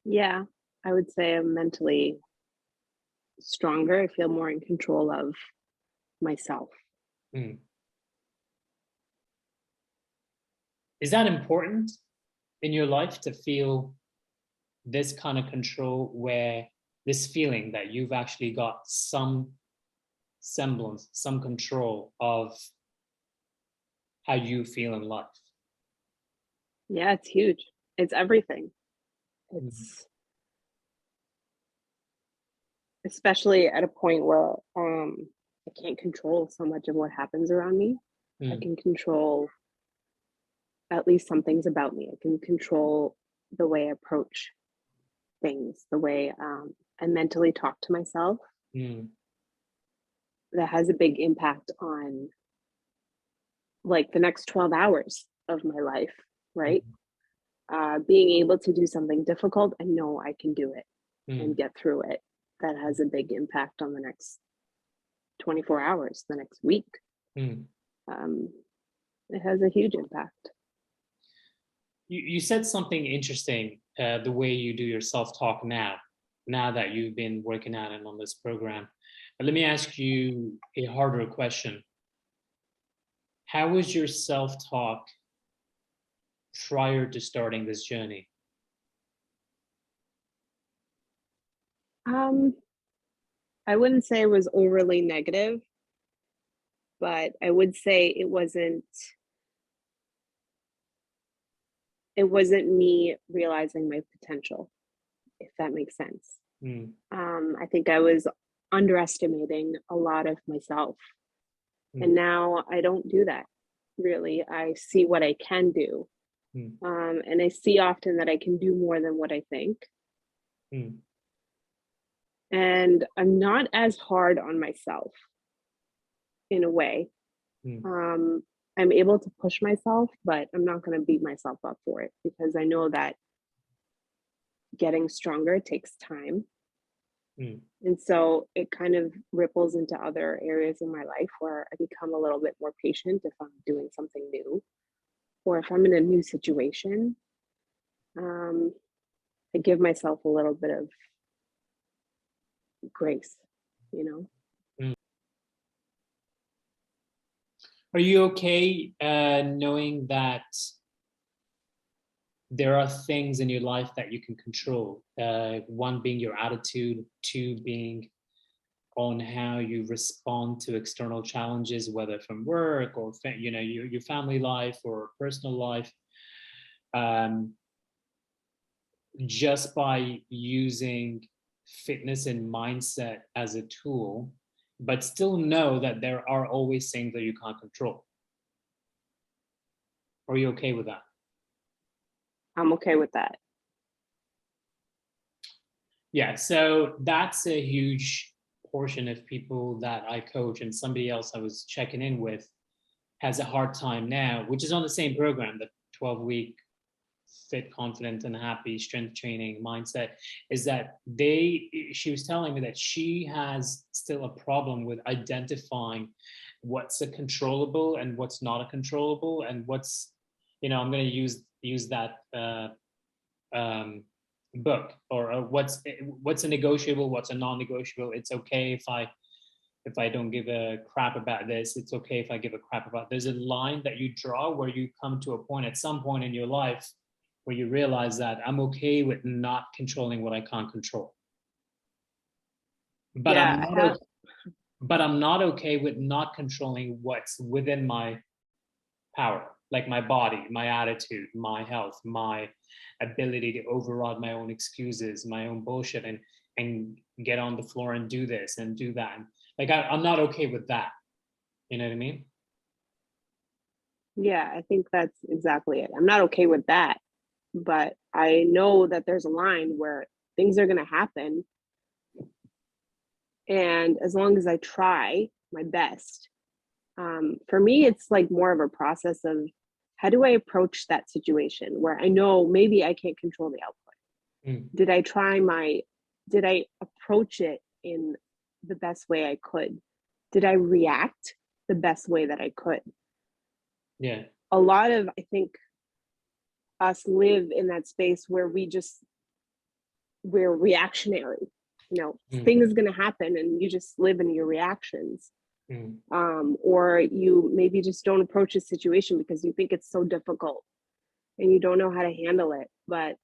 Yeah, I would say I'm mentally stronger. I feel more in control of myself. Mm. Is that important in your life to feel this kind of control where this feeling that you've actually got some semblance, some control of how you feel in life? Yeah, it's huge. It's everything. Mm. It's especially at a point where I can't control so much of what happens around me. I Mm. can control at least some things about me. I can control the way I approach things, the way I mentally talk to myself. Mm. That has a big impact on like the next 12 hours of my life, right? Mm. Being able to do something difficult and know I can do it and Mm. get through it, that has a big impact on the next 24 hours, the next week. Mm. Um, it has a huge impact. You said something interesting, the way you do your self-talk now that you've been working out and on this program. But let me ask you a harder question. How was your self-talk prior to starting this journey? Um, I wouldn't say it was overly negative, but I would say it wasn't me realizing my potential, if that makes sense. Mm. I think I was underestimating a lot of myself. Mm. And now I don't do that really. I see what I can do. Mm. And I see often that I can do more than what I think. Mm. And I'm not as hard on myself in a way. Mm. Um, I'm able to push myself, but I'm not going to beat myself up for it because I know that getting stronger takes time. Mm. And so it kind of ripples into other areas in my life where I become a little bit more patient if I'm doing something new or if I'm in a new situation. Um, I give myself a little bit of grace, you know? Mm. Are you okay knowing that there are things in your life that you can control? One being your attitude, two being on how you respond to external challenges, whether from work or your family life or personal life. Um, just by using fitness and mindset as a tool, but still know that there are always things that you can't control. Are you okay with that? I'm okay with that. Yeah, so that's a huge portion of people that I coach, and somebody else I was checking in with has a hard time now, which is on the same program, the 12-week fit, confident, and happy strength training mindset, is that she was telling me that she has still a problem with identifying what's a controllable and what's not a controllable, and I'm going to use that um, book, or what's a negotiable, what's a non-negotiable. It's okay if I don't give a crap about this. It's okay if I give a crap about. There's a line that you draw where you come to a point at some point in your life where you realize that I'm okay with not controlling what I can't control. But Yeah, I'm I not have. okay, but I'm not okay with not controlling what's within my power, like my body, my attitude, my health, my ability to override my own excuses, my own bullshit, and get on the floor and do this and do that. Like I'm not okay with that. You know what I mean? Yeah, I think that's exactly it. I'm not okay with that, but I know that there's a line where things are going to happen. And as long as I try my best, for me, it's like more of a process of how do I approach that situation where I know maybe I can't control the output. Mm. Did I try my, did I approach it in the best way I could? Did I react the best way that I could? Yeah. A lot of, I think, us live in that space where we just we're reactionary. Mm, Things is going to happen and you just live in your reactions. mm, Or you maybe just don't approach a situation because you think it's so difficult and you don't know how to handle it. But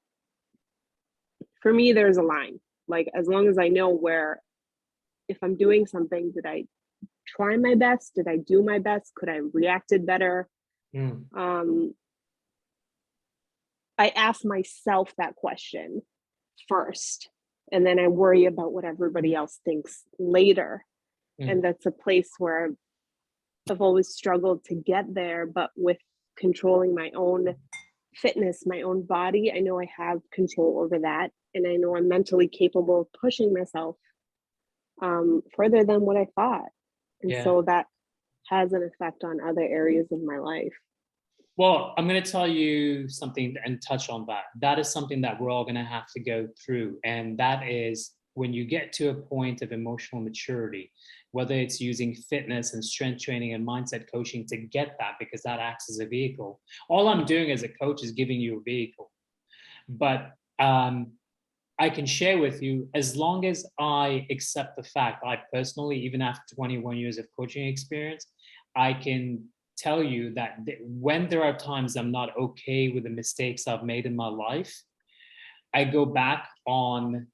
for me, there's a line. Like, as long as I know where, if I'm doing something, did I try my best? Did I do my best? Could I have reacted better? mm. Um, I ask myself that question first, and then I worry about what everybody else thinks later. Mm. And that's a place where I've always struggled to get there, but with controlling my own fitness, my own body, I know I have control over that. And I know I'm mentally capable of pushing myself further than what I thought. And Yeah. so that has an effect on other areas of my life. Well, I'm going to tell you something and touch on that. That is something that we're all going to have to go through. And that is when you get to a point of emotional maturity, whether it's using fitness and strength training and mindset coaching to get that, because that acts as a vehicle. All I'm doing as a coach is giving you a vehicle. But I can share with you, as long as I accept the fact, I personally, even after 21 years of coaching experience, I can tell you that when there are times I'm not okay with the mistakes I've made in my life, I go back on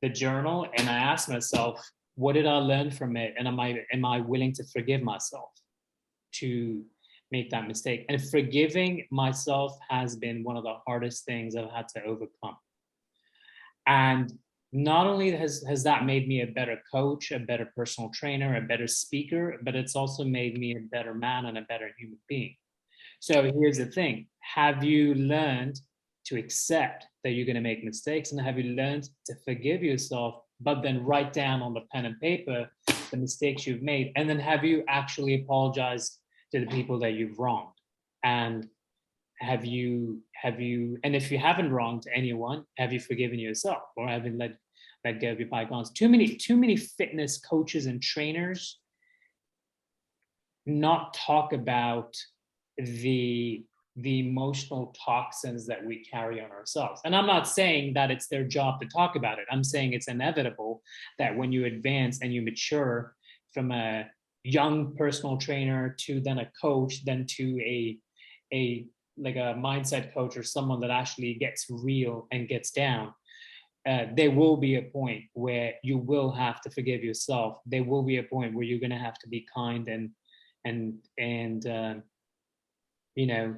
the journal and I ask myself, what did I learn from it? And am I willing to forgive myself to make that mistake? And forgiving myself has been one of the hardest things I've had to overcome. And not only has that made me a better coach, a better personal trainer, a better speaker, but it's also made me a better man and a better human being. So here's the thing. Have you learned to accept that you're going to make mistakes? And have you learned to forgive yourself, but then write down on the pen and paper the mistakes you've made? And then have you actually apologized to the people that you've wronged? And have you and if you haven't wronged anyone, have you forgiven yourself, or have you let go of your bygones? Too many fitness coaches and trainers not talk about the emotional toxins that we carry on ourselves. And I'm not saying that it's their job to talk about it. I'm saying it's inevitable that when you advance and you mature from a young personal trainer to then a coach, then to a like a mindset coach or someone that actually gets real and gets down, there will be a point where you will have to forgive yourself. There will be a point where you're going to have to be kind and you know,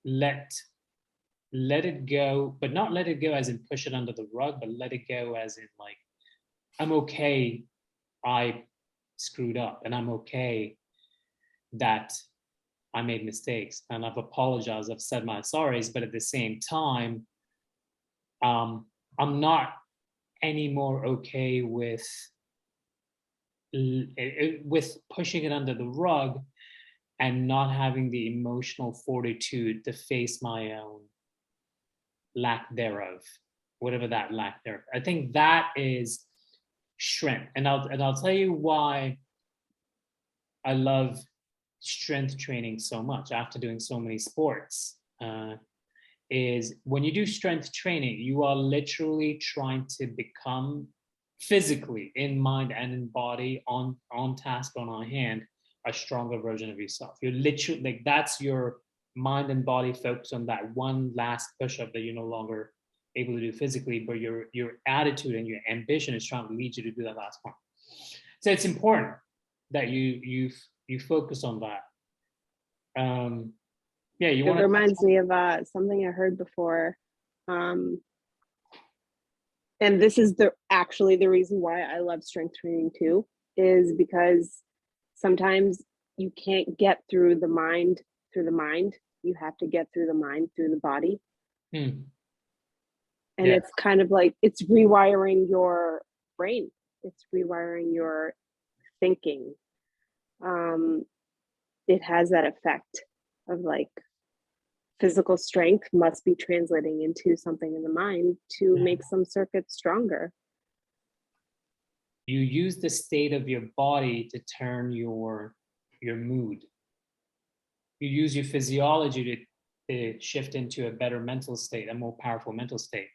let it go, but not let it go as in push it under the rug, but let it go as in like, I'm okay, I screwed up, and I'm okay that I made mistakes, and I've apologized, I've said my sorries, but at the same time, I'm not anymore okay with pushing it under the rug and not having the emotional fortitude to face my own lack thereof, whatever that lack thereof. I think that is strength, and I'll tell you why I love strength training so much after doing so many sports. Is when you do strength training, you are literally trying to become physically, in mind and in body, on task, on hand, a stronger version of yourself. You're literally like, that's your mind and body focused on that one last push-up that you're no longer able to do physically, but your attitude and your ambition is trying to lead you to do that last one. So it's important that you focus on that. Yeah, you It want to. reminds me of something I heard before. Um, and this is actually the reason why I love strength training too, is because sometimes you can't get through the mind. You have to get through the mind through the body. Hmm. And Yeah. it's kind of like, it's rewiring your brain. It's rewiring your thinking. It has that effect of like, physical strength must be translating into something in the mind to make some circuits stronger. You use the state of your body to turn your mood. You use your physiology to shift into a better mental state, a more powerful mental state.